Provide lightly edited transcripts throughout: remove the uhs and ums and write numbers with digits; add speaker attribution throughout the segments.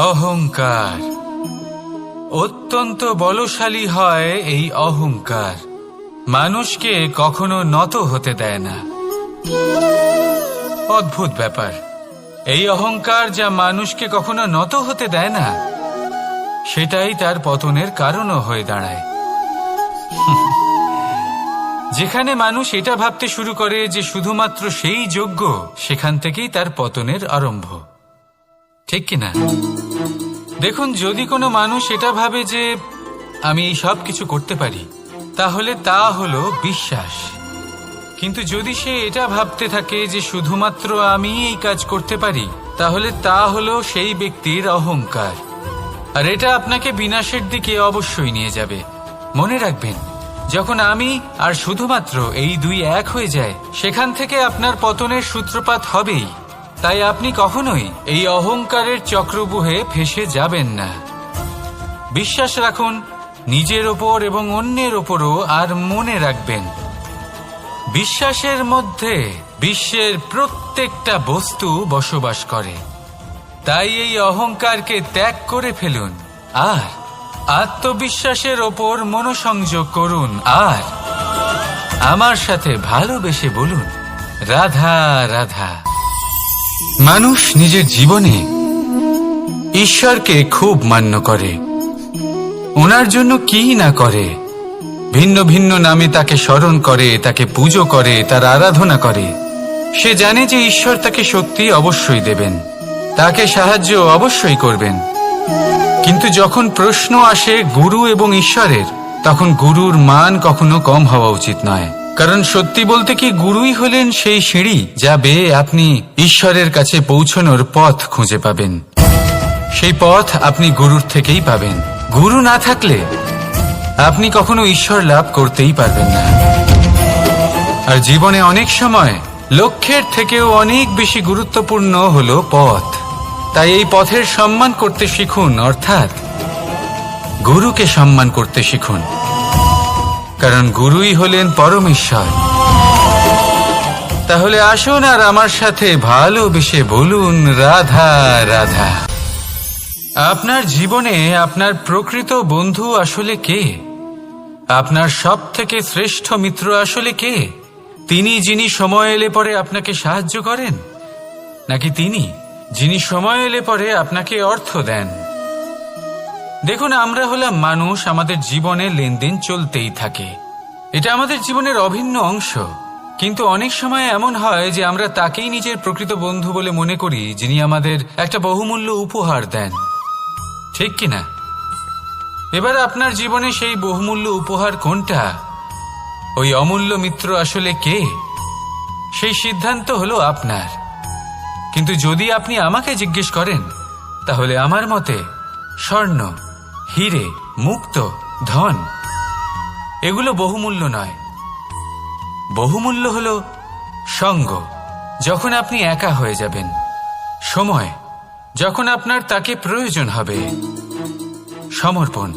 Speaker 1: অহংকার অত্যন্ত বলশালী হয়। এই অহংকার মানুষকে কখনো নত হতে দেয় না। অদ্ভুত ব্যাপার, এই অহংকার যা মানুষকে কখনো নত হতে দেয় না, সেটাই তার পতনের কারণও হয়ে দাঁড়ায়। যেখানে মানুষ এটা ভাবতে শুরু করে যে শুধুমাত্র সেই যোগ্য, সেখান থেকেই তার পতনের আরম্ভ, ঠিক কিনা? দেখুন, যদি কোনো মানুষ এটা ভাবে যে আমি এই সব কিছু করতে পারি, তাহলে তা হলো বিশ্বাস। কিন্তু যদি সে এটা ভাবতে থাকে যে শুধুমাত্র আমি এই কাজ করতে পারি, তাহলে তা হলো সেই ব্যক্তির অহংকার। আর এটা আপনাকে বিনাশের দিকে অবশ্যই নিয়ে যাবে। মনে রাখবেন, যখন আমি আর শুধুমাত্র এই দুই এক হয়ে যায়, সেখান থেকে আপনার পতনের সূত্রপাত হবেই। তাই আপনি কখনোই এই অহংকারের চক্রব্যূহে ফেঁসে যাবেন না। বিশ্বাস রাখুন নিজের ওপর এবং অন্যের ওপরও। আর মনে রাখবেন, বিশ্বাসের মধ্যে বিশ্বের প্রত্যেকটা বস্তু বসবাস করে। তাই এই অহংকারকে ত্যাগ করে ফেলুন আর আত্মবিশ্বাসের ওপর মনোসংযোগ করুন। আর আমার সাথে ভালোবেসে বলুন, রাধা রাধা। মানুষ নিজের জীবনে ঈশ্বরকে খুব মান্য করে, ওনার জন্য কি না করে। ভিন্ন ভিন্ন নামে তাকে স্মরণ করে, তাকে পুজো করে, তার আরাধনা করে। সে জানে যে ঈশ্বর তাকে শক্তি অবশ্যই দেবেন, তাকে সাহায্য অবশ্যই করবেন। কিন্তু যখন প্রশ্ন আসে গুরু এবং ঈশ্বরের, তখন গুরুর মান কখনো কম হওয়া উচিত নয়। কারণ সত্যি বলতে কি, গুরুই হলেন সেই সিঁড়ি যা বেয়ে আপনি ঈশ্বরের কাছে পৌঁছানোর পথ খুঁজে পাবেন। সেই পথ আপনি গুরুর থেকেই পাবেন। গুরু না থাকলে আপনি কখনো ঈশ্বর লাভ করতেই পারবেন না। আর জীবনে অনেক সময় লক্ষ্যের থেকেও অনেক বেশি গুরুত্বপূর্ণ হলো পথ। তাই এই পথের সম্মান করতে শিখুন, অর্থাৎ গুরুকে সম্মান করতে শিখুন। কারণ গুরুই হলেন পরমেশ্বর। তাহলে আসুন আর আমার সাথে ভালোবেসে বলুন, রাধা রাধা। আপনার জীবনে আপনার প্রকৃত বন্ধু আসলে কে? আপনার সব থেকে শ্রেষ্ঠ মিত্র আসলে কে? তিনি যিনি সময় এলে পরে আপনাকে সাহায্য করেন, নাকি তিনি যিনি সময় এলে পরে আপনাকে অর্থ দেন? দেখুন, আমরা হলাম মানুষ, আমাদের জীবনে লেনদেন চলতেই থাকে। এটা আমাদের জীবনের অভিন্ন অংশ। কিন্তু অনেক সময় এমন হয় যে আমরা তাকেই নিজের প্রকৃত বন্ধু বলে মনে করি, যিনি আমাদের একটা বহুমূল্য উপহার দেন, ঠিক কিনা? এবার আপনার জীবনে সেই বহুমূল্য উপহার কোনটা, ওই অমূল্য মিত্র আসলে কে, সেই সিদ্ধান্ত হলো আপনার। কিন্তু যদি আপনি আমাকে জিজ্ঞেস করেন, তাহলে আমার মতে স্বর্ণ, হিরে, মুক্ত, ধন এগুলো বহুমূল্য নয়। বহুমূল্য হলো সঙ্গ, যখন আপনি একা হয়ে যাবেন; সময়, যখন আপনার তাকে প্রয়োজন হবে; সমর্পণ,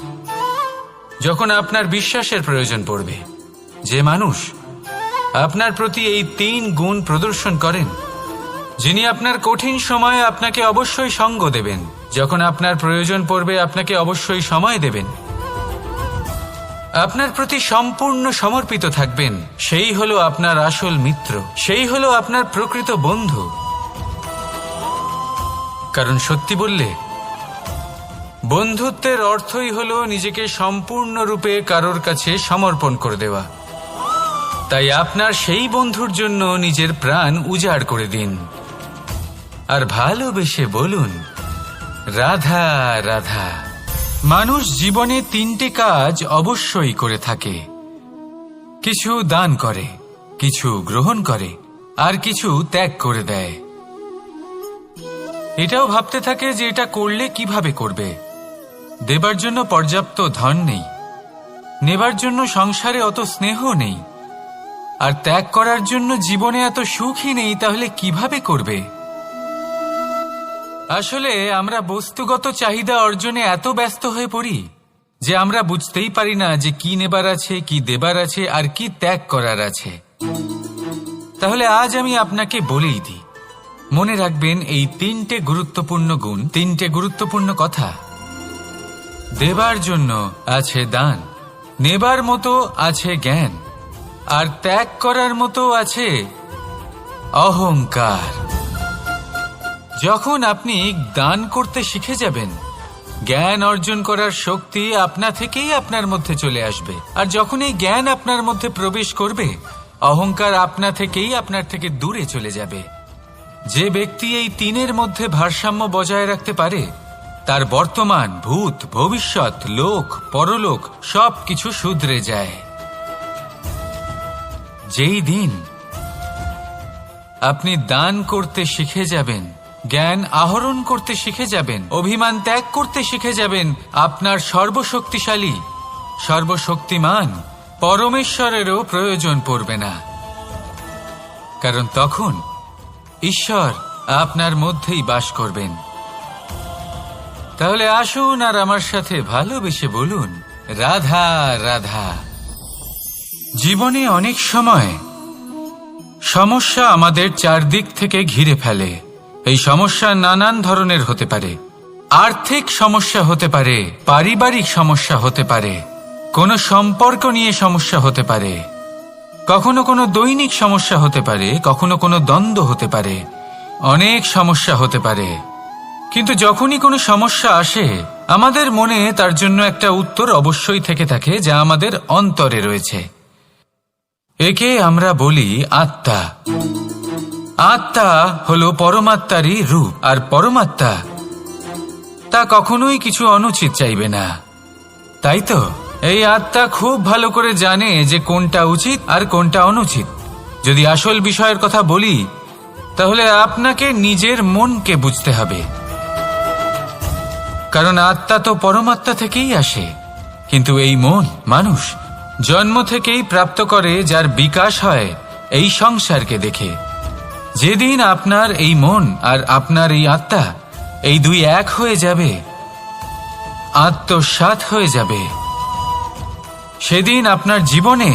Speaker 1: যখন আপনার বিশ্বাসের প্রয়োজন পড়বে। যে মানুষ আপনার প্রতি এই 3 গুণ প্রদর্শন করেন, যিনি আপনার কঠিন সময়ে আপনাকে অবশ্যই সঙ্গ দেবেন, যখন আপনার প্রয়োজন পড়বে আপনাকে অবশ্যই সময় দেবেন, আপনার প্রতি সম্পূর্ণ সমর্পিত থাকবেন, সেই হলো আপনার আসল মিত্র, সেই হলো আপনার প্রকৃত বন্ধু। কারণ সত্যি বললে, বন্ধুত্বের অর্থই হলো নিজেকে সম্পূর্ণরূপে কারোর কাছে সমর্পণ করে দেওয়া। তাই আপনার সেই বন্ধুর জন্য নিজের প্রাণ উজাড় করে দিন আর ভালোবেসে বলুন, রাধা রাধা। মানুষ জীবনে 3টে কাজ অবশ্যই করে থাকে। কিছু দান করে, কিছু গ্রহণ করে, আর কিছু ত্যাগ করে দেয়। এটাও ভাবতে থাকে যে এটা করলে কিভাবে করবে। দেবার জন্য পর্যাপ্ত ধন নেই, নেবার জন্য সংসারে অত স্নেহ নেই, আর ত্যাগ করার জন্য জীবনে এত সুখই নেই, তাহলে কিভাবে করবে? আসলে আমরা বস্তুগত চাহিদা অর্জনে এত ব্যস্ত হয়ে পড়ি যে আমরা বুঝতেই পারি না যে কি নেবার আছে, কি দেবার আছে, আর কি ত্যাগ করার আছে। তাহলে আজ আমি আপনাকে বলেই দিই, মনে রাখবেন এই তিনটে গুরুত্বপূর্ণ গুণ, তিনটে গুরুত্বপূর্ণ কথা। দেবার জন্য আছে দান, নেবার মতো আছে জ্ঞান, আর ত্যাগ করার মতো আছে অহংকার। যখন আপনি দান করতে শিখে যাবেন, জ্ঞান অর্জন করার শক্তি আপনা থেকেই আপনার মধ্যে চলে আসবে। আর যখন এই জ্ঞান আপনার মধ্যে প্রবেশ করবে, অহংকার আপনা থেকেই আপনার থেকে দূরে চলে যাবে। যে ব্যক্তি এই তিনের মধ্যে ভারসাম্য বজায় রাখতে পারে, তার বর্তমান, ভূত, ভবিষ্যৎ, লোক, পরলোক সবকিছু শুধরে যায়। যেই দিন আপনি দান করতে শিখে যাবেন, জ্ঞান আহরণ করতে শিখে যাবেন, অভিমান ত্যাগ করতে শিখে যাবেন, আপনার সর্বশক্তিশালী, সর্বশক্তিমান পরমেশ্বরেরও প্রয়োজন পড়বে না। কারণ তখন ঈশ্বর আপনার মধ্যেই বাস করবেন। তাহলে আসুন আর আমার সাথে ভালোবেসে বলুন, রাধা রাধা। জীবনে অনেক সময় সমস্যা আমাদের চারদিক থেকে ঘিরে ফেলে। এই সমস্যা নানান ধরনের হতে পারে। আর্থিক সমস্যা হতে পারে, পারিবারিক সমস্যা হতে পারে, কোনো সম্পর্ক নিয়ে সমস্যা হতে পারে, কখনো কোনো দৈনিক সমস্যা হতে পারে, কখনো কোনো দ্বন্দ্ব হতে পারে, অনেক সমস্যা হতে পারে। কিন্তু যখনই কোনো সমস্যা আসে, আমাদের মনে তার জন্য একটা উত্তর অবশ্যই থেকে থাকে, যা আমাদের অন্তরে রয়েছে। একে আমরা বলি আত্মা। আত্মা হলো পরমাত্মারই রূপ, আর পরমাত্মা তা কখনোই কিছু অনুচিত চাইবে না, তাই তো? এই আত্মা খুব ভালো করে জানে যে কোনটা উচিত আর কোনটা অনুচিত। যদি আসল বিষয়ের কথা বলি, তাহলে আপনাকে নিজের মনকে বুঝতে হবে। কারণ আত্মা তো পরমাত্মা থেকেই আসে, কিন্তু এই মন মানুষ জন্ম থেকেই প্রাপ্ত করে, যার বিকাশ হয় এই সংসারকে দেখে। যেদিন আপনার এই মন আর আপনার এই আত্মা, এই দুই এক হয়ে যাবে, আত্মসাৎ হয়ে যাবে, সেদিন আপনার জীবনে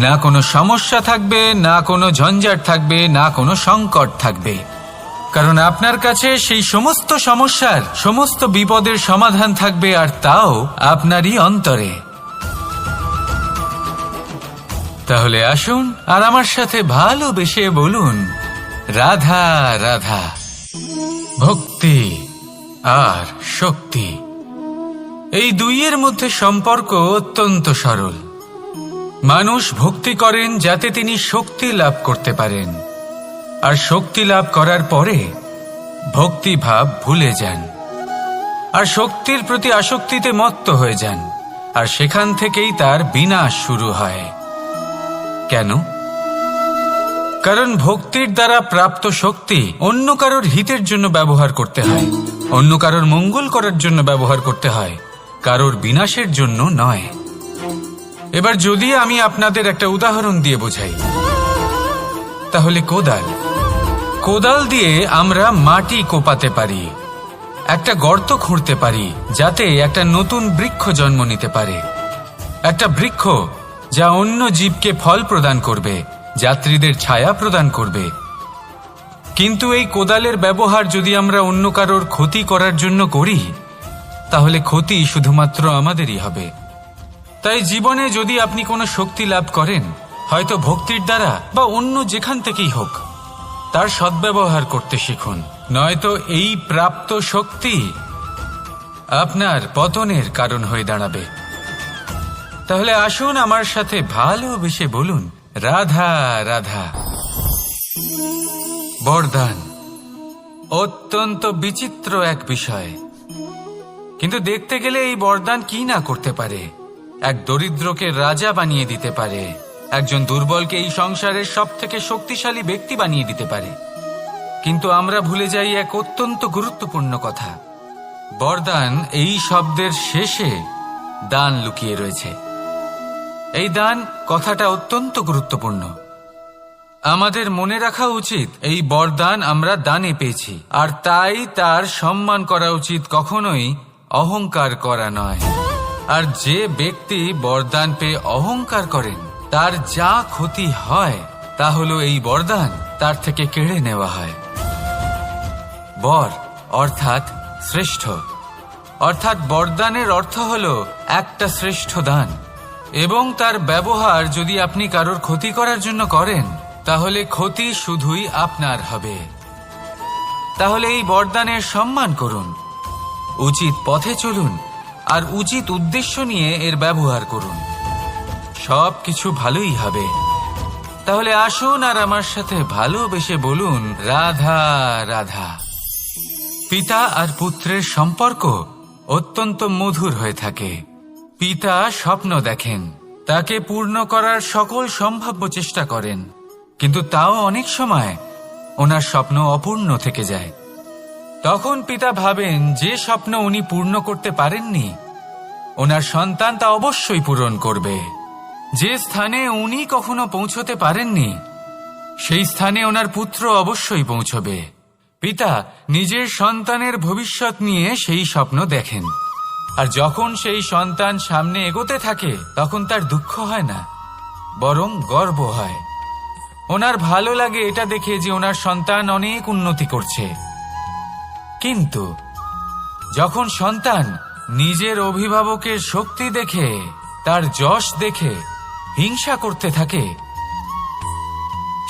Speaker 1: না কোনো সমস্যা থাকবে, না কোনো ঝঞ্ঝাট থাকবে, না কোনো সংকট থাকবে। কারণ আপনার কাছে সেই সমস্ত সমস্যার, সমস্ত বিপদের সমাধান থাকবে, আর তাও আপনারই অন্তরে। তাহলে আসুন আর আমার সাথে ভালোবেসে বলুন, রাধা রাধা। ভক্তি আর শক্তি, এই দুইয়ের মধ্যে সম্পর্ক অত্যন্ত সরল। মানুষ ভক্তি করেন যাতে তিনি শক্তি লাভ করতে পারেন, আর শক্তি লাভ করার পরে ভক্তি ভাব ভুলে যান, আর শক্তির প্রতি আসক্তিতে মত্ত হয়ে যান, আর সেখান থেকেই তার বিনাশ শুরু হয়। কেন? কারণ ভক্তির দ্বারা প্রাপ্ত শক্তি অন্য কারোর হিতের জন্য ব্যবহার করতে হয়, অন্য কারোর মঙ্গল করার জন্য ব্যবহার করতে হয়, কারোর বিনাশের জন্য নয়। এবার যদি আমি আপনাদের একটা উদাহরণ দিয়ে বোঝাই, তাহলে কোদাল দিয়ে আমরা মাটি কোপাতে পারি, একটা গর্ত খুঁড়তে পারি, যাতে একটা নতুন বৃক্ষ জন্ম নিতে পারে, একটা বৃক্ষ যা অন্য জীবকে ফল প্রদান করবে, যাত্রীদের ছায়া প্রদান করবে। কিন্তু এই কোদালের ব্যবহার যদি আমরা অন্য কারোর ক্ষতি করার জন্য করি, তাহলে ক্ষতি শুধুমাত্র আমাদেরই হবে। তাই জীবনে যদি আপনি কোনো শক্তি লাভ করেন, হয়তো ভক্তির দ্বারা বা অন্য যেখান থেকেই হোক, তার সদ্ব্যবহার করতে শিখুন, নয়তো এই প্রাপ্ত শক্তি আপনার পতনের কারণ হয়ে দাঁড়াবে। তাহলে আসুন আমার সাথে ভালোবেসে বলুন, রাধা রাধা। বরদান অত্যন্ত বিচিত্র এক বিষয়, কিন্তু দেখতে গেলে এই বরদান কি না করতে পারে। এক দরিদ্রকে রাজা বানিয়ে দিতে পারে, একজন দুর্বলকে এই সংসারের সব থেকে শক্তিশালী ব্যক্তি বানিয়ে দিতে পারে। কিন্তু আমরা ভুলে যাই এক অত্যন্ত গুরুত্বপূর্ণ কথা। বরদান এই শব্দের শেষে দান লুকিয়ে রয়েছে। এই দান কথাটা অত্যন্ত গুরুত্বপূর্ণ। আমাদের মনে রাখা উচিত এই বরদান আমরা দানে পেয়েছি, আর তাই তার সম্মান করা উচিত, কখনোই অহংকার করা নয়। আর যে ব্যক্তি বরদান পেয়ে অহংকার করেন, তার যা ক্ষতি হয় তা হলো এই বরদান তার থেকে কেড়ে নেওয়া হয়। বর অর্থাৎ শ্রেষ্ঠ, অর্থাৎ বরদানের অর্থ হল একটা শ্রেষ্ঠ দান, এবং তার ব্যবহার যদি আপনি কারোর ক্ষতি করার জন্য করেন তাহলে ক্ষতি শুধুই আপনার হবে। তাহলে এই বরদানের সম্মান করুন, উচিত পথে চলুন আর উচিত উদ্দেশ্য নিয়ে এর ব্যবহার করুন, সব কিছু ভালোই হবে। তাহলে আসুন আর আমার সাথে ভালোবেসে বলুন রাধা রাধা। পিতা আর পুত্রের সম্পর্ক অত্যন্ত মধুর হয়ে থাকে। পিতা স্বপ্ন দেখেন, তাকে পূর্ণ করার সকল সম্ভাব্য চেষ্টা করেন, কিন্তু তাও অনেক সময় ওনার স্বপ্ন অপূর্ণ থেকে যায়। তখন পিতা ভাবেন যে স্বপ্ন উনি পূর্ণ করতে পারেননি ওনার সন্তান তা অবশ্যই পূরণ করবে। যে স্থানে উনি কখনো পৌঁছতে পারেননি সেই স্থানে ওনার পুত্র অবশ্যই পৌঁছবে। পিতা নিজের সন্তানের ভবিষ্যৎ নিয়ে সেই স্বপ্ন দেখেন, আর যখন সেই সন্তান সামনে এগোতে থাকে তখন তার দুঃখ হয় না, বরং গর্ব হয়। ওনার ভালো লাগে এটা দেখে যে ওনার সন্তান অনেক উন্নতি করছে। কিন্তু যখন সন্তান নিজের অভিভাবকের শক্তি দেখে, তার যশ দেখে হিংসা করতে থাকে,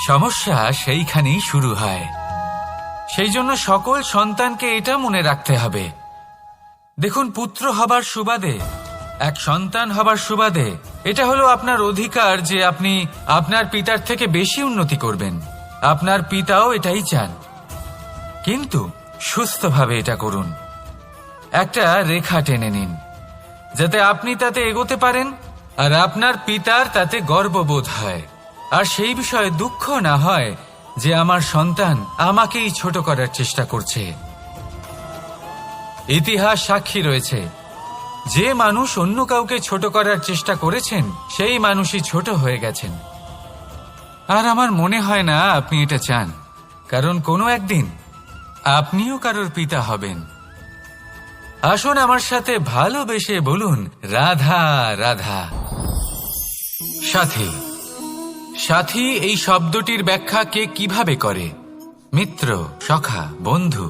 Speaker 1: সমস্যা সেইখানেই শুরু হয়। সেই জন্য সকল সন্তানকে এটা মনে রাখতে হবে, দেখুন, পুত্র হবার সুবাদে, এক সন্তান হবার সুবাদে এটা হলো আপনার অধিকার যে আপনি আপনার পিতার থেকে বেশি উন্নতি করবেন। আপনার পিতাও এটাই চান, কিন্তু সুস্থভাবে এটা করুন। একটা রেখা টেনে নিন যাতে আপনি তাতে এগোতে পারেন আর আপনার পিতার তাতে গর্ববোধ হয়, আর সেই বিষয়ে দুঃখ না হয় যে আমার সন্তান আমাকেই ছোট করার চেষ্টা করছে। ইতিহাস সাক্ষী রয়েছে, যে মানুষ অন্য কাউকে ছোট করার চেষ্টা করেছেন সেই মানুষই ছোট হয়ে গেছেন। আর আমার মনে হয় না আপনি এটা চান, কারণ কোনো একদিন আপনিও কারোর পিতা হবেন। আসুন আমার সাথে ভালোবেসে বলুন রাধা রাধা। সাথী, সাথী এই শব্দটির ব্যাখ্যা কে কিভাবে করে? মিত্র, সখা, বন্ধু,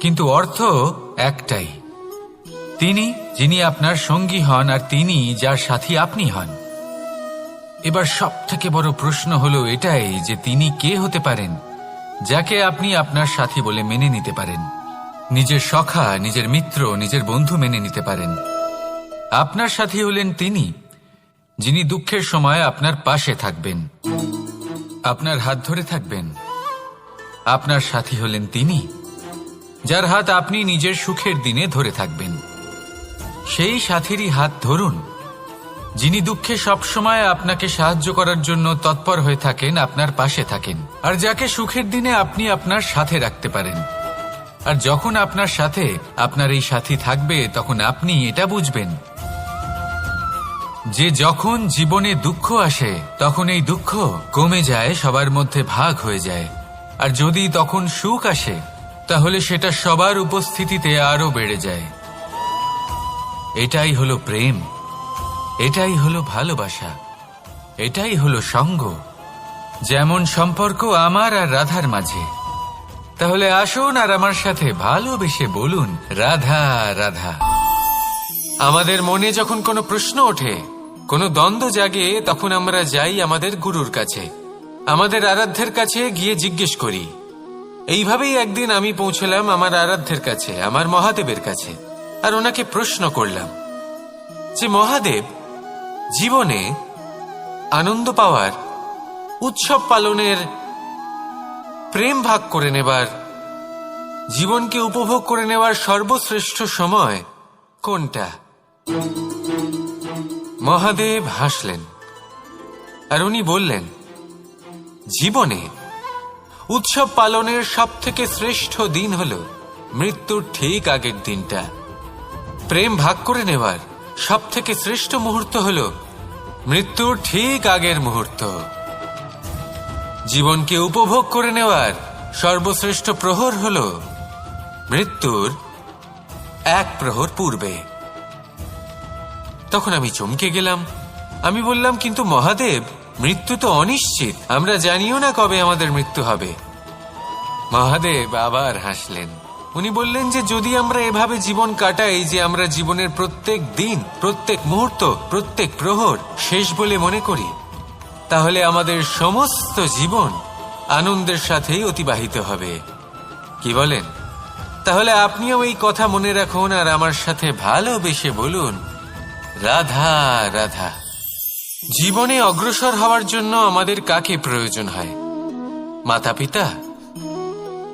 Speaker 1: কিন্তু অর্থ একটাই, তিনি যিনি আপনার সঙ্গী হন আর তিনি যার সাথী আপনি হন। এবার সব থেকে বড় প্রশ্ন হলো এটাই যে তিনি কে হতে পারেন যাকে আপনি আপনার সাথী বলে মেনে নিতে পারেন, নিজের সখা, নিজের মিত্র, নিজের বন্ধু মেনে নিতে পারেন। আপনার সাথী হলেন তিনি যিনি দুঃখের সময় আপনার পাশে থাকবেন, আপনার হাত ধরে থাকবেন। আপনার সাথী হলেন তিনি যার হাত আপনি নিজের সুখের দিনে ধরে থাকবেন। সেই সাথীরই হাত ধরুন যিনি দুঃখে সবসময় আপনাকে সাহায্য করার জন্য তৎপর হয়ে থাকেন, আপনার পাশে থাকেন, আর যাকে সুখের দিনে আপনি আপনার সাথে রাখতে পারেন। আর যখন আপনার সাথে আপনার এই সাথী থাকবে তখন আপনি এটা বুঝবেন যে যখন জীবনে দুঃখ আসে তখন এই দুঃখ কমে যায়, সবার মধ্যে ভাগ হয়ে যায়। আর যদি তখন সুখ আসে তাহলে সেটা সবার উপস্থিতিতে আরো বেড়ে যায়। এটাই হলো প্রেম, এটাই হলো ভালোবাসা, এটাই হলো সঙ্গ, যেমন সম্পর্ক আমার আর রাধার মাঝে। তাহলে আসুন আর আমার সাথে ভালোবেসে বলুন রাধা রাধা। আমাদের মনে যখন কোনো প্রশ্ন ওঠে, কোনো দ্বন্দ্ব জাগে, তখন আমরা যাই আমাদের গুরুর কাছে, আমাদের আরাধ্যের কাছে গিয়ে জিজ্ঞেস করি। এইভাবেই একদিন আমি পৌঁছলাম আমার আরাধ্যের কাছে, আমার মহাদেবের কাছে, আর ওনাকে প্রশ্ন করলাম যে মহাদেব, জীবনে আনন্দ পাওয়ার, উৎসব পালনের, প্রেম ভাগ করে নেবার, জীবনকে উপভোগ করে নেওয়ার সর্বশ্রেষ্ঠ সময় কোনটা? মহাদেব হাসলেন আর উনি বললেন, জীবনে উৎসব পালনের সব থেকে শ্রেষ্ঠ দিন হল মৃত্যুর ঠিক আগের দিনটা। প্রেম ভাগ করে নেওয়ার সব থেকে শ্রেষ্ঠ মুহূর্ত হল মৃত্যুর ঠিক আগের মুহূর্ত। জীবনকে উপভোগ করে নেওয়ার সর্বশ্রেষ্ঠ প্রহর হল মৃত্যুর এক প্রহর পূর্বে। তখন আমি চমকে গেলাম। আমি বললাম, কিন্তু মহাদেব, মৃত্যু তো অনিশ্চিত, আমরা জানিও না কবে আমাদের মৃত্যু হবে।
Speaker 2: মহাদেব আবার হাসলেন। উনি বললেন যে যদি আমরা এভাবে জীবন কাটাই যে আমরা জীবনের প্রত্যেক দিন, প্রত্যেক মুহূর্ত, প্রত্যেক প্রহর শেষ বলে মনে করি, তাহলে আমাদের সমস্ত জীবন আনন্দের সাথেই অতিবাহিত হবে। কি বলেন? তাহলে আপনিও এই কথা মনে রাখুন আর আমার সাথে ভালোবেসে বলুন, রাধা রাধা। জীবনে অগ্রসর হওয়ার জন্য আমাদের কাকে প্রয়োজন হয়? মাতা পিতা,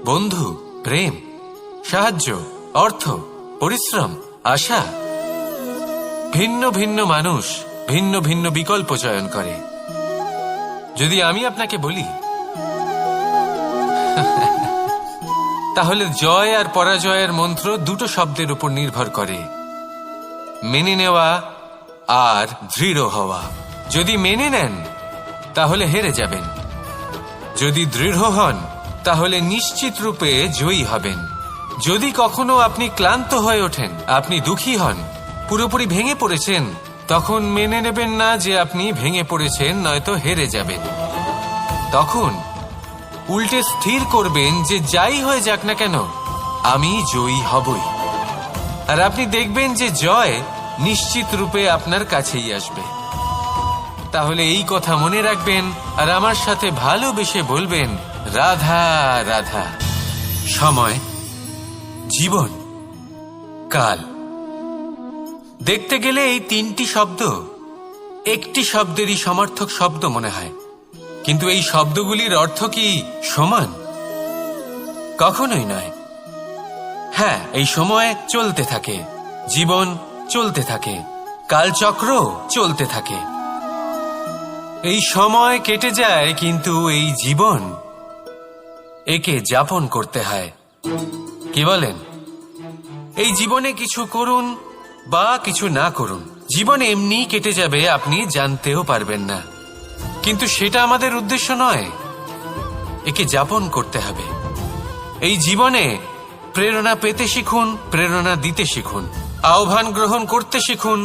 Speaker 2: বন্ধু, প্রেম, সাহায্য, অর্থ, পরিশ্রম, আশা। ভিন্ন ভিন্ন মানুষ ভিন্ন ভিন্ন বিকল্প চয়ন করে। যদি আমি আপনাকে বলি তাহলে জয় আর পরাজয়ের মন্ত্র দুটো শব্দের উপর নির্ভর করে, মেনে নেওয়া আর দৃঢ় হওয়া। যদি মেনে নেন তাহলে হেরে যাবেন, যদি দৃঢ় হন তাহলে নিশ্চিত রূপে জয়ী হবেন। যদি কখনো আপনি ক্লান্ত হয়ে ওঠেন, আপনি দুঃখী হন, পুরোপুরি ভেঙে পড়েছেন, তখন মেনে নেবেন না যে আপনি ভেঙে পড়েছেন, নয়তো হেরে যাবেন। তখন উল্টে স্থির করবেন যে যাই হয়ে যাক না কেন আমি জয়ী হবই। আর আপনি দেখবেন যে জয় নিশ্চিত রূপে আপনার কাছেই আসবে। তাহলে এই কথা মনে রাখবেন আর আমার সাথে ভালোবেসে বলবেন, রাধা রাধা। সময়, জীবন, কাল। দেখতে গেলে এই তিনটি শব্দ একটি শব্দেরই সমার্থক শব্দ মনে হয়, কিন্তু এই শব্দগুলির অর্থ কি সমান? কখনোই নয়। হ্যাঁ, এই সময় চলতে থাকে, জীবন চলতে থাকে, কালচক্র চলতে থাকে। এই সময় কেটে যায়, কিন্তু এই জীবন একে যাপন করতে হয়। কি বলেন? এই জীবনে কিছু করুন বা কিছু না করুন, জীবন এমনি কেটে যাবে, আপনি জানতেও পারবেন না। কিন্তু সেটা আমাদের উদ্দেশ্য নয়, একে যাপন করতে হবে। এই জীবনে প্রেরণা পেতে শিখুন, প্রেরণা দিতে শিখুন, আহ্বান গ্রহণ করতে শিখুন,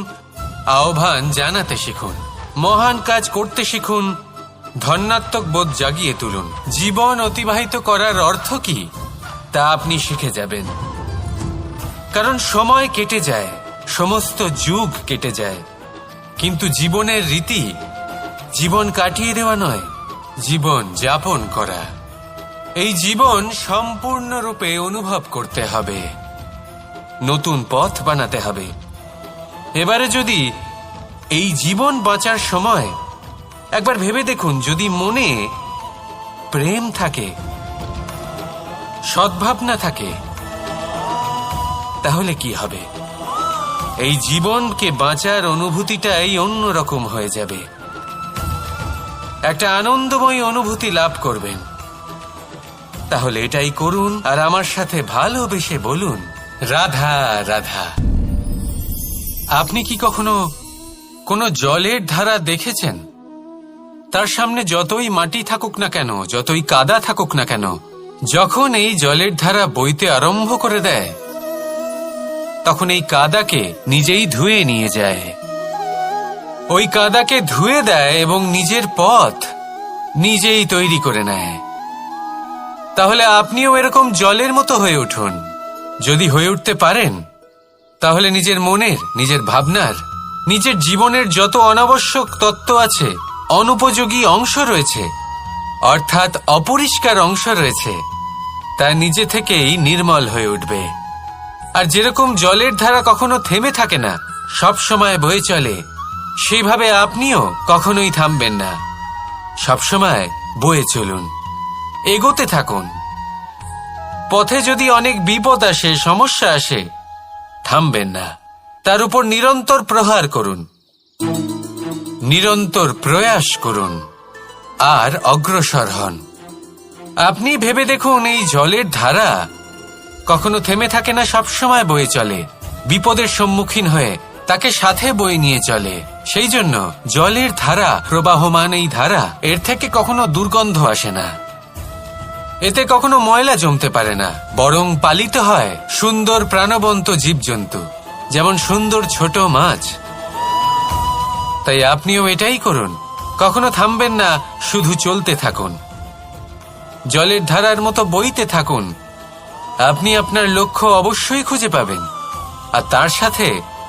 Speaker 2: আহ্বান জানাতে শিখুন, মহান কাজ করতে শিখুন, ধন্যাত্মক বোধ জাগিয়ে তুলুন। জীবন অতিবাহিত করার অর্থ কি তা আপনি শিখে যাবেন। কারণ সময় কেটে যায়, সমস্ত যুগ কেটে যায়, কিন্তু জীবনের রীতি জীবন কাটিয়ে দেওয়া নয়, জীবন যাপন করা। এই জীবন সম্পূর্ণরূপে অনুভব করতে হবে, নতুন পথ বানাতে হবে। এবারে যদি এই জীবন বাঁচার সময় একবার ভেবে দেখুন, যদি মনে প্রেম থাকে, সদ্ভাবনা থাকে, তাহলে কি হবে? এই জীবনকে বাঁচার অনুভূতিটাই অন্যরকম হয়ে যাবে, একটা আনন্দময় অনুভূতি লাভ করবেন। তাহলে এটাই করুন আর আমার সাথে ভালোবেসে বলুন, রাধা রাধা। আপনি কি কখনো কোনো জলের ধারা দেখেছেন? তার সামনে যতই মাটি থাকুক না কেন, যতই কাদা থাকুক না কেন, যখন এই জলের ধারা বইতে আরম্ভ করে দেয়, তখন এই কাদাকে নিজেই ধুয়ে নিয়ে যায়। ওই কাদাকে ধুয়ে দেয় এবং নিজের পথ নিজেই তৈরি করে নেয়। তাহলে আপনিও এরকম জলের মতো হয়ে উঠুন। যদি হয়ে উঠতে পারেন, তাহলে নিজের মনের, নিজের ভাবনার, নিজের জীবনের যত অনাবশ্যক তত্ত্ব আছে, অনুপযোগী অংশ রয়েছে, অর্থাৎ অপরিষ্কার অংশ রয়েছে, তা নিজে থেকেই নির্মল হয়ে উঠবে। আর যেরকম জলের ধারা কখনো থেমে থাকে না, সব সময় বয়ে চলে, সেইভাবে আপনিও কখনোই থামবেন না, সবসময় বয়ে চলুন, এগোতে থাকুন। পথে যদি অনেক বিপদ আসে, সমস্যা আসে, থামবেন না, তার উপর নিরন্তর প্রহার করুন, নিরন্তর প্রয়াস করুন আর অগ্রসর হন। আপনি ভেবে দেখুন, এই জলের ধারা কখনো থেমে থাকে না, সবসময় বয়ে চলে, বিপদের সম্মুখীন হয়ে তাকে সাথে বয়ে নিয়ে চলে। সেই জন্য জলের ধারা, প্রবাহমান এই ধারা, এর থেকে কখনো দুর্গন্ধ আসে না, এতে কখনো ময়লা জমতে পারে না, বরং পালিত হয় সুন্দর প্রাণবন্ত জীবজন্তু, যেমন সুন্দর ছোট মাছ। তাই আপনিও এটাই করুন, কখনো থামবেন না, শুধু চলতে থাকুন। জলের ধারার মতো বইতে থাকুন। আপনি আপনার লক্ষ্য অবশ্যই খুঁজে পাবেন, আর তার সাথে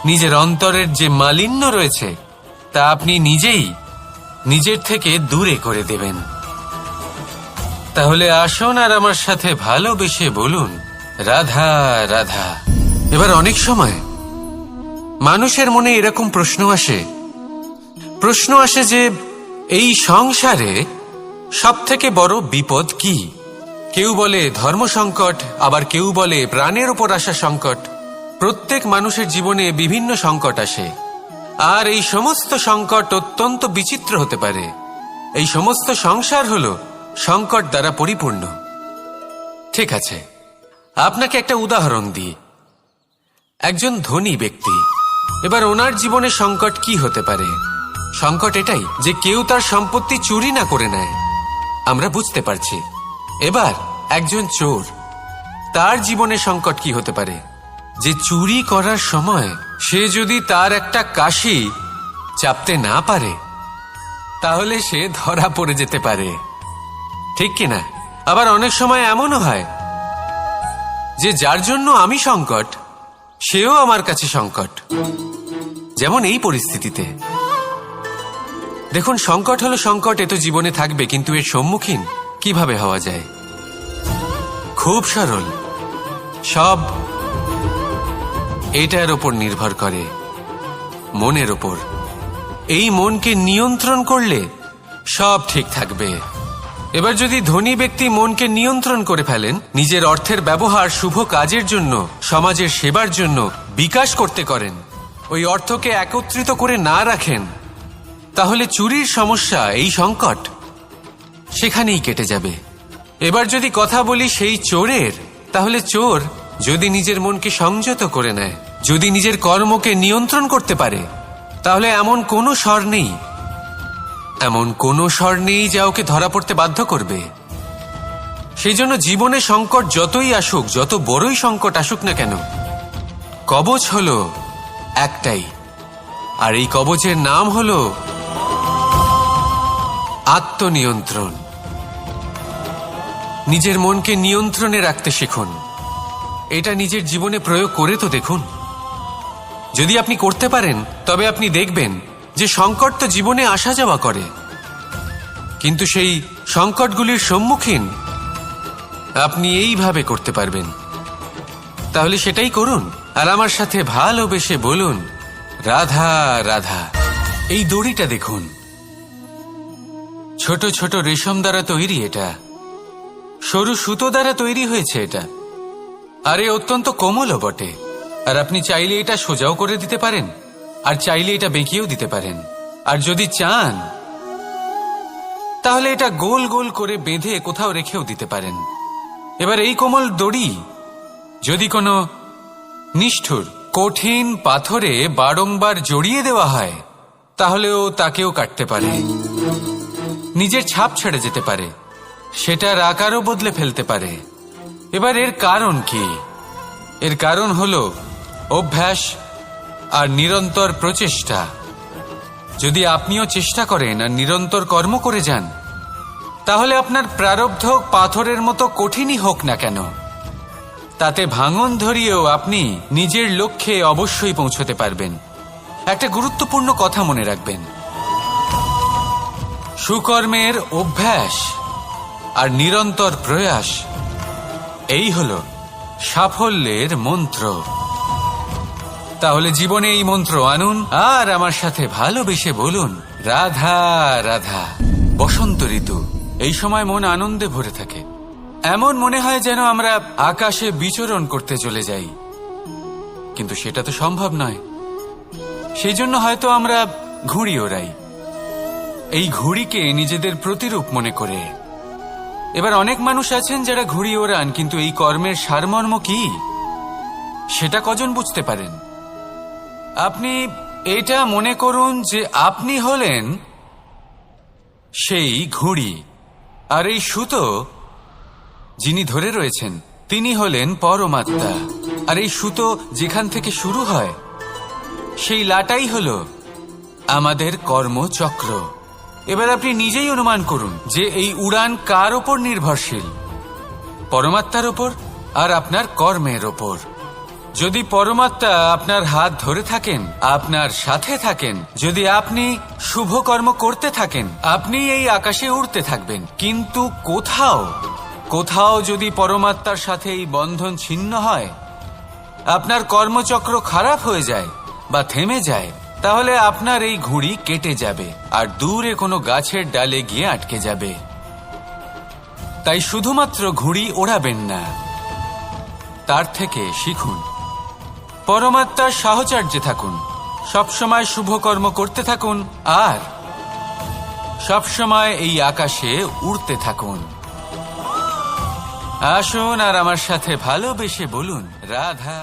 Speaker 2: নিজের অন্তরের যে মালিন্য রয়েছে তা আপনি নিজেই নিজের থেকে দূরে করে দেবেন। তাহলে আসুন আর আমার সাথে ভালোবেসে বলুন, রাধা রাধা। এবার অনেক সময় মানুষের মনে এরকম প্রশ্ন আসে যে এই সংসারে সবথেকে বড় বিপদ কি? কেউ বলে ধর্ম সংকট, আবার কেউ বলে প্রাণের উপর আসা সংকট। প্রত্যেক মানুষের জীবনে বিভিন্ন সংকট আসে, আর এই সমস্ত সংকট অত্যন্ত বিচিত্র হতে পারে। এই সমস্ত সংসার হলো সংকট দ্বারা পরিপূর্ণ। ঠিক আছে, আপনাকে একটা উদাহরণ দিই। একজন ধনী ব্যক্তি, এবার ওনার জীবনে সংকট কি হতে পারে? সংকট এটাই যে কেউ তার সম্পত্তি চুরি না করে নেয়, আমরা বুঝতে পারছি। এবার একজন চোর, তার জীবনে সংকট কি হতে পারে? যে চুরি করার সময় সে যদি তার একটা কাশি চাপতে না পারে, তাহলে সে ধরা পড়ে যেতে পারে, ঠিক কিনা? আবার অনেক সময় এমনও হয় যে যার জন্য আমি সংকট, সেও আমার কাছে সংকট। যেমন এই পরিস্থিতিতে দেখুন, সংকট হলো সংকট, এ তো জীবনে থাকবে, কিন্তু এর সম্মুখীন কিভাবে হওয়া যায়? খুব সরল। সব এটার ওপর নির্ভর করে, মনের ওপর। এই মনকে নিয়ন্ত্রণ করলে সব ঠিক থাকবে। এবার যদি ধনী ব্যক্তি মনকে নিয়ন্ত্রণ করে ফেলেন, নিজের অর্থের ব্যবহার শুভ কাজের জন্য, সমাজের সেবার জন্য বিকাশ করতে করেন, ওই অর্থকে একত্রিত করে না রাখেন, তাহলে চুরির সমস্যা, এই সংকট সেখানেই কেটে যাবে। এবার যদি কথা বলি সেই চোরের, তাহলে চোর যদি নিজের মনকে সংযত করে নেয়, যদি নিজের কর্মকে নিয়ন্ত্রণ করতে পারে, তাহলে এমন কোনো স্বর নেই যা ওকে ধরা পড়তে বাধ্য করবে। সেই জন্য জীবনে সংকট যতই আসুক, যত বড়ই সংকট আসুক না কেন, কবচ হলো একটাই, আর এই কবচের নাম হলো আত্মনিয়ন্ত্রণ। নিজের মনকে নিয়ন্ত্রণে রাখতে শিখুন। এটা নিজের জীবনে প্রয়োগ করে তো দেখুন। যদি আপনি করতে পারেন, তবে আপনি দেখবেন যে সংকট তো জীবনে আসা যাওয়া করে, কিন্তু সেই সংকটগুলির সম্মুখীন আপনি এইভাবে করতে পারবেন। তাহলে সেটাই করুন, আর আমার সাথে ভালোবেসে বলুন, রাধা রাধা। এই দড়িটা দেখুন, ছোট ছোট রেশম দ্বারা তৈরি, এটা সরু সুতো দ্বারা তৈরি হয়েছে এটা, আর এ অত্যন্ত কোমলও বটে। আর আপনি চাইলে এটা সোজাও করে দিতে পারেন, আর চাইলে এটা বেঁকিয়েও দিতে পারেন, আর যদি চান তাহলে এটা গোল গোল করে বেঁধে কোথাও রেখেও দিতে পারেন। এবার এই কোমল দড়ি যদি কোনো নিষ্ঠুর কঠিন পাথরে বারংবার জড়িয়ে দেওয়া হয়, তাহলেও তাকেও কাটতে পারে, নিজের ছাপ ছেড়ে যেতে পারে, সেটার আকারও বদলে ফেলতে পারে। এবার এর কারণ কি? এর কারণ হলো অভ্যাস আর নিরন্তর প্রচেষ্টা। যদি আপনিও চেষ্টা করেন আর নিরন্তর কর্ম করে যান, তাহলে আপনার প্রারব্ধ পাথরের মতো কঠিনই হোক না কেন, তাতে ভাঙন ধরিয়েও আপনি নিজের লক্ষ্যে অবশ্যই পৌঁছতে পারবেন। একটা গুরুত্বপূর্ণ কথা মনে রাখবেন, সুকর্মের অভ্যাস আর নিরন্তর প্রয়াস, এই হলো সাফল্যের মন্ত্র। তাহলে জীবনে এই মন্ত্র আনুন, আর আমার সাথে ভালোবেসে বলুন, রাধা রাধা। বসন্ত ঋতু, এই সময় মন আনন্দে ভরে থাকে। এমন মনে হয় যেন আমরা আকাশে বিচরণ করতে চলে যাই, কিন্তু সেটা তো সম্ভব নয়। সেই জন্য হয়তো আমরা ঘুড়ি ওড়াই, এই ঘুড়িকে নিজেদের প্রতিরূপ মনে করে। এবার অনেক মানুষ আছেন যারা ঘুড়ি ওড়ান, কিন্তু এই কর্মের সারমর্ম কি সেটা কজন বুঝতে পারেন? আপনি এটা মনে করুন যে আপনি হলেন সেই ঘুড়ি, আর এই সুতো যিনি ধরে রয়েছেন তিনি হলেন পরমাত্মা। আর এই সুতো যেখান থেকে শুরু হয়, সেই লাটাই হলো আমাদের কর্মচক্র।
Speaker 1: এবার আপনি নিজেই অনুমান করুন যে এই উড়ান কার ওপর নির্ভরশীল, পরমাত্মার ওপর আর আপনার কর্মের ওপর। যদি পরমাত্মা আপনার হাত ধরে থাকেন, আপনার সাথে থাকেন, যদি আপনি শুভ কর্ম করতে থাকেন, আপনি এই আকাশে উড়তে থাকবেন। কিন্তু কোথাও যদি পরমাত্মার সাথে এই বন্ধন ছিন্ন হয়, আপনার কর্মচক্র খারাপ হয়ে যায় বা থেমে যায়, তাহলে আপনার এই ঘুড়ি কেটে যাবে আর দূরে কোনো গাছের ডালে গিয়ে আটকে যাবে। তাই শুধুমাত্র ঘুড়ি ওড়াবেন না, তার থেকে শিখুন, পরমাত্মার সাহচর্যে থাকুন, সবসময় শুভ কর্ম করতে থাকুন আর সবসময় এই আকাশে উড়তে থাকুন। আসুন আর আমার সাথে ভালোবেসে বলুন রাধা।